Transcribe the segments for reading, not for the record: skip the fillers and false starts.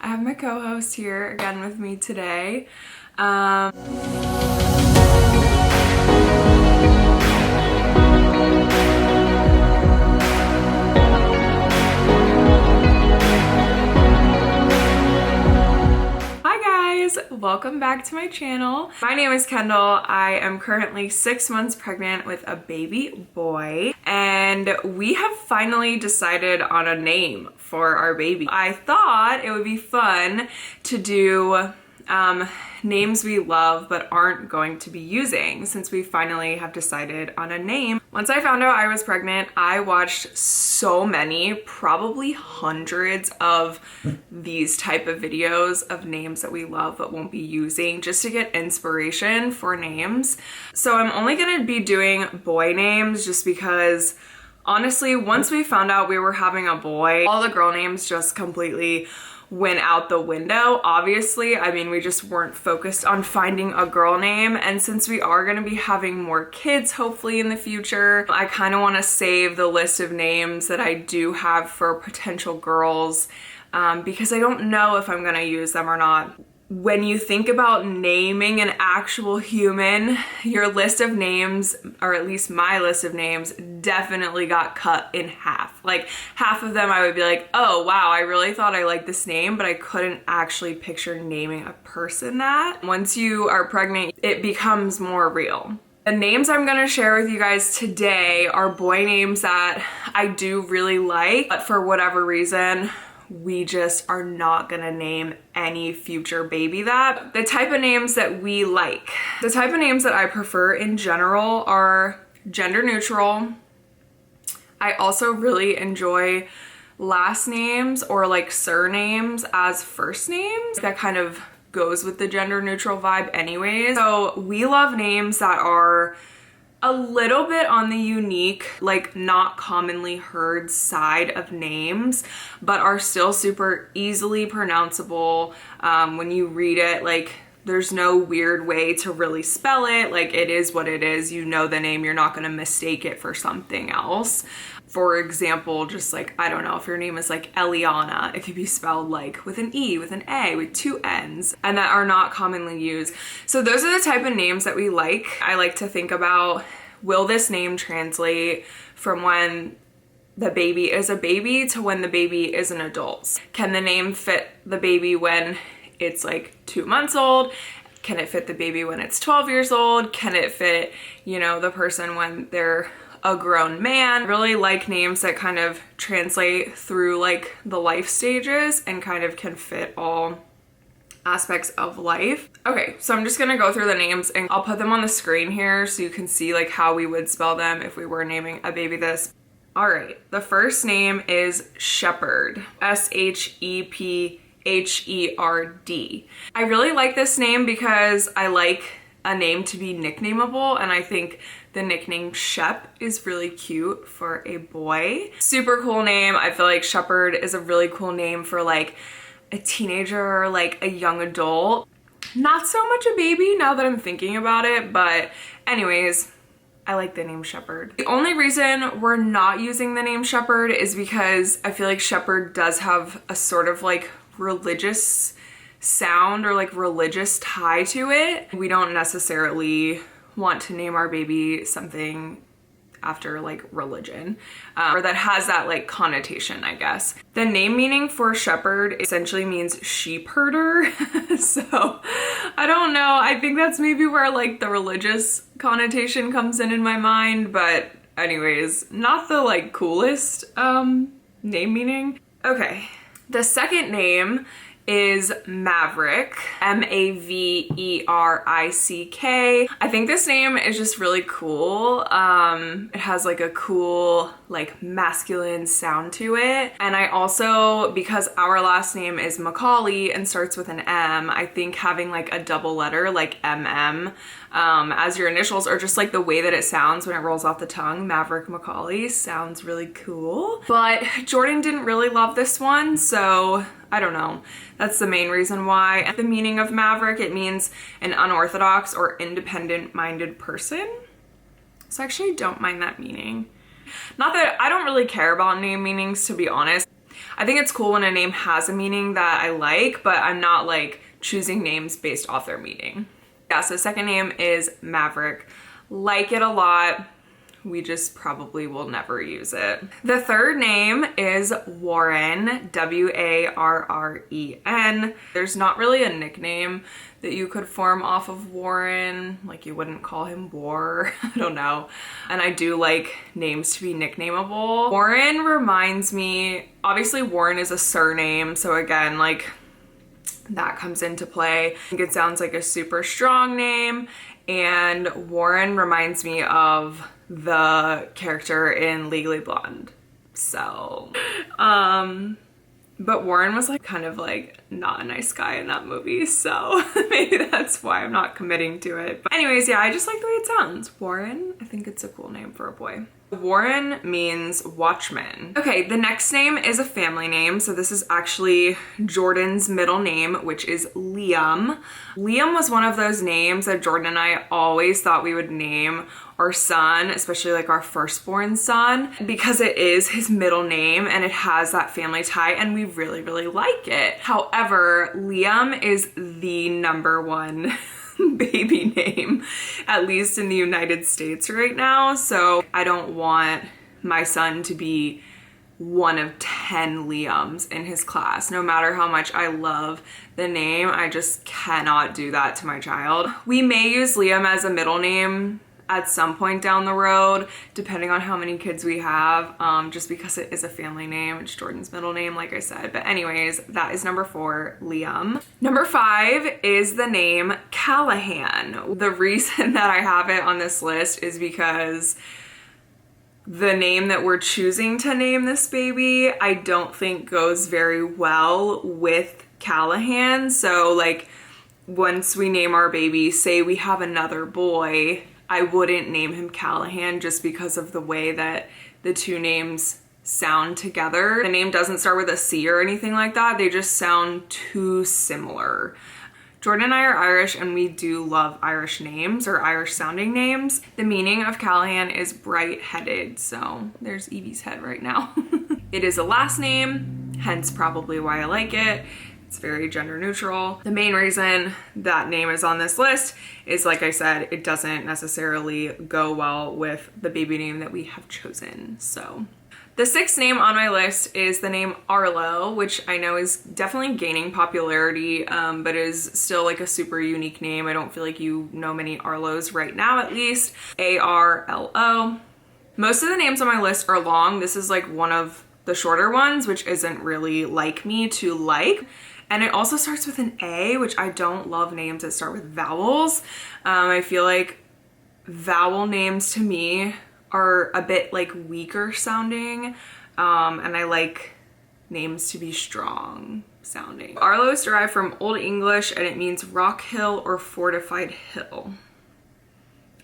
I have my co-host here again with me today. Welcome back to my channel. My name is Kendall. I am currently 6 months pregnant with a baby boy, and we have finally decided on a name for our baby. I thought it would be fun to do names we love but aren't going to be using since we finally have decided on a name. Once I found out I was pregnant, I watched so many, probably hundreds of these type of videos of names that we love but won't be using just to get inspiration for names. So I'm only gonna be doing boy names just because honestly, once we found out we were having a boy, all the girl names just completely went out the window. Obviously, I mean, we just weren't focused on finding a girl name, and since we are going to be having more kids hopefully in the future, I kind of want to save the list of names that I do have for potential girls because I don't know if I'm going to use them or not. When you think about naming an actual human, your list of names, or at least my list of names, definitely got cut in half. Like half of them I would be like, oh wow, I really thought I liked this name, but I couldn't actually picture naming a person that. Once you are pregnant, it becomes more real. The names I'm gonna share with you guys today are boy names that I do really like, but for whatever reason, we just are not gonna name any future baby that. The type of names that we like. The type of names that I prefer in general are gender neutral. I also really enjoy last names or like surnames as first names. That kind of goes with the gender neutral vibe anyways. So we love names that are a little bit on the unique, like not commonly heard side of names, but are still super easily pronounceable. When you read it, like there's no weird way to really spell it. Like it is what it is. You know the name, you're not gonna mistake it for something else. For example, just like, I don't know, if your name is like Eliana, it could be spelled like with an E, with an A, with two N's, and that are not commonly used. So those are the type of names that we like. I like to think about, will this name translate from when the baby is a baby to when the baby is an adult? Can the name fit the baby when it's like 2 months old? Can it fit the baby when it's 12 years old? Can it fit, you know, the person when they're a grown man? Really like names that kind of translate through like the life stages and kind of can fit all aspects of life. Okay, so I'm just gonna go through the names and I'll put them on the screen here so you can see like how we would spell them if we were naming a baby this. All right, the first name is Shepherd, S-H-E-P-H-E-R-D. I really like this name because I like a name to be nicknameable, and I think the nickname Shep is really cute for a boy. Super cool name. I feel like Shepherd is a really cool name for like a teenager or like a young adult. Not so much a baby now that I'm thinking about it, but anyways, I like the name Shepherd. The only reason we're not using the name Shepherd is because I feel like Shepherd does have a sort of like religious sound or like religious tie to it. We don't necessarily want to name our baby something after like religion or that has that like connotation, I guess. The name meaning for shepherd essentially means sheep herder. So I don't know, I think that's maybe where like the religious connotation comes in my mind, but anyways, not the like coolest name meaning. Okay, the second name is Maverick, M-A-V-E-R-I-C-K. I think this name is just really cool. It has like a cool like masculine sound to it. And I also, because our last name is Macaulay and starts with an M, I think having like a double letter like MM as your initials, or just like the way that it sounds when it rolls off the tongue, Maverick Macaulay, sounds really cool. But Jordan didn't really love this one, so I don't know. That's the main reason why. The meaning of Maverick, it means an unorthodox or independent-minded person. So I actually don't mind that meaning. Not that I don't really care about name meanings, to be honest. I think it's cool when a name has a meaning that I like, but I'm not like choosing names based off their meaning. Yeah, so second name is Maverick. Like it a lot. We just probably will never use it. The third name is Warren, W-A-R-R-E-N. There's not really a nickname that you could form off of Warren. Like you wouldn't call him War, I don't know. And I do like names to be nicknameable. Warren reminds me, obviously Warren is a surname, so again, like that comes into play. I think it sounds like a super strong name, and Warren reminds me of the character in Legally Blonde. So, but Warren was like kind of like not a nice guy in that movie, so maybe that's why I'm not committing to it. But anyways, yeah, I just like the way it sounds. Warren, I think it's a cool name for a boy. Warren means watchman. Okay, the next name is a family name. So this is actually Jordan's middle name, which is Liam. Liam was one of those names that Jordan and I always thought we would name our son, especially like our firstborn son, because it is his middle name and it has that family tie, and we really, really like it. However, Liam is the #1 baby name, at least in the United States right now. So I don't want my son to be one of 10 Liams in his class. No matter how much I love the name, I just cannot do that to my child. We may use Liam as a middle name at some point down the road, depending on how many kids we have, just because it is a family name. It's Jordan's middle name, like I said. But anyways, that is #4, Liam. #5 is the name Callahan. The reason that I have it on this list is because the name that we're choosing to name this baby, I don't think goes very well with Callahan. So like, once we name our baby, say we have another boy, I wouldn't name him Callahan just because of the way that the two names sound together. The name doesn't start with a C or anything like that. They just sound too similar. Jordan and I are Irish, and we do love Irish names or Irish sounding names. The meaning of Callahan is bright-headed, so there's Evie's head right now. It is a last name, hence probably why I like it. It's very gender neutral. The main reason that name is on this list is, like I said, it doesn't necessarily go well with the baby name that we have chosen. So the 6th name on my list is the name Arlo, which I know is definitely gaining popularity, but is still like a super unique name. I don't feel like you know many Arlos right now, at least. A-R-L-O. Most of the names on my list are long. This is like one of the shorter ones, which isn't really like me to like. And it also starts with an A, which I don't love names that start with vowels. I feel like vowel names to me are a bit like weaker sounding, and I like names to be strong sounding. Arlo is derived from Old English, and it means rock hill or fortified hill.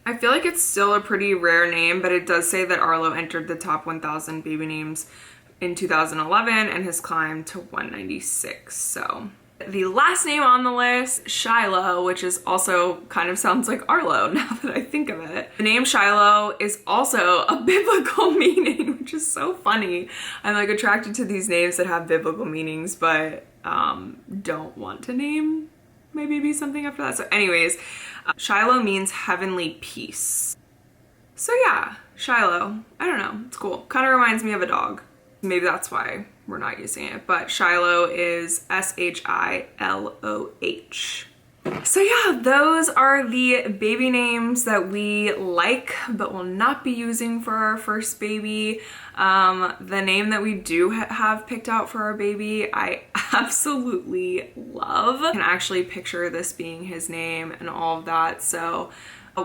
I feel like it's still a pretty rare name, but it does say that Arlo entered the top 1,000 baby names in 2011 and has climbed to 196. So the last name on the list, Shiloh, which is also kind of sounds like Arlo now that I think of it. The name Shiloh is also a biblical meaning, which is so funny. I'm like attracted to these names that have biblical meanings, but don't want to name my baby something after that. So anyways, Shiloh means heavenly peace. So yeah, Shiloh, I don't know, it's cool. Kind of reminds me of a dog. Maybe that's why we're not using it, but Shiloh is S-H-I-L-O-H. So yeah, those are the baby names that we like but will not be using for our first baby. The name that we do have picked out for our baby, I absolutely love. I can actually picture this being his name and all of that. So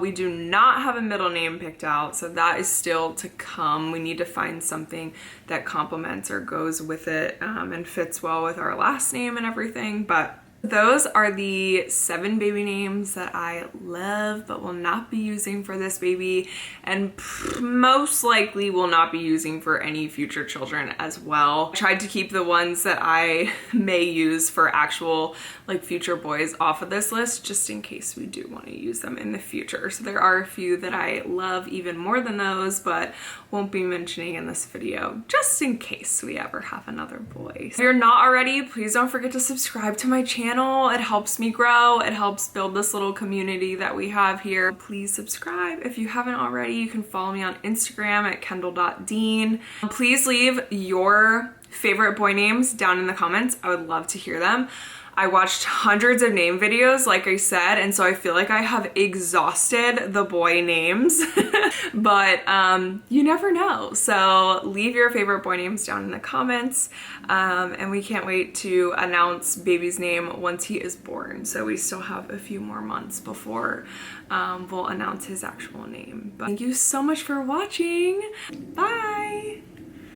we do not have a middle name picked out, so that is still to come. We need to find something that complements or goes with it and fits well with our last name and everything, but Those are the 7 baby names that I love but will not be using for this baby, and most likely will not be using for any future children as well. I tried to keep the ones that I may use for actual like future boys off of this list, just in case we do want to use them in the future. So there are a few that I love even more than those, but won't be mentioning in this video, just in case we ever have another boy. If you're not already, please don't forget to subscribe to my channel. It helps me grow. It helps build this little community that we have here. Please subscribe. If you haven't already, you can follow me on Instagram at kendall.dean. Please leave your favorite boy names down in the comments. I would love to hear them. I watched hundreds of name videos, like I said, and so I feel like I have exhausted the boy names, but you never know. So leave your favorite boy names down in the comments, and we can't wait to announce baby's name once he is born. So we still have a few more months before we'll announce his actual name. But thank you so much for watching. Bye!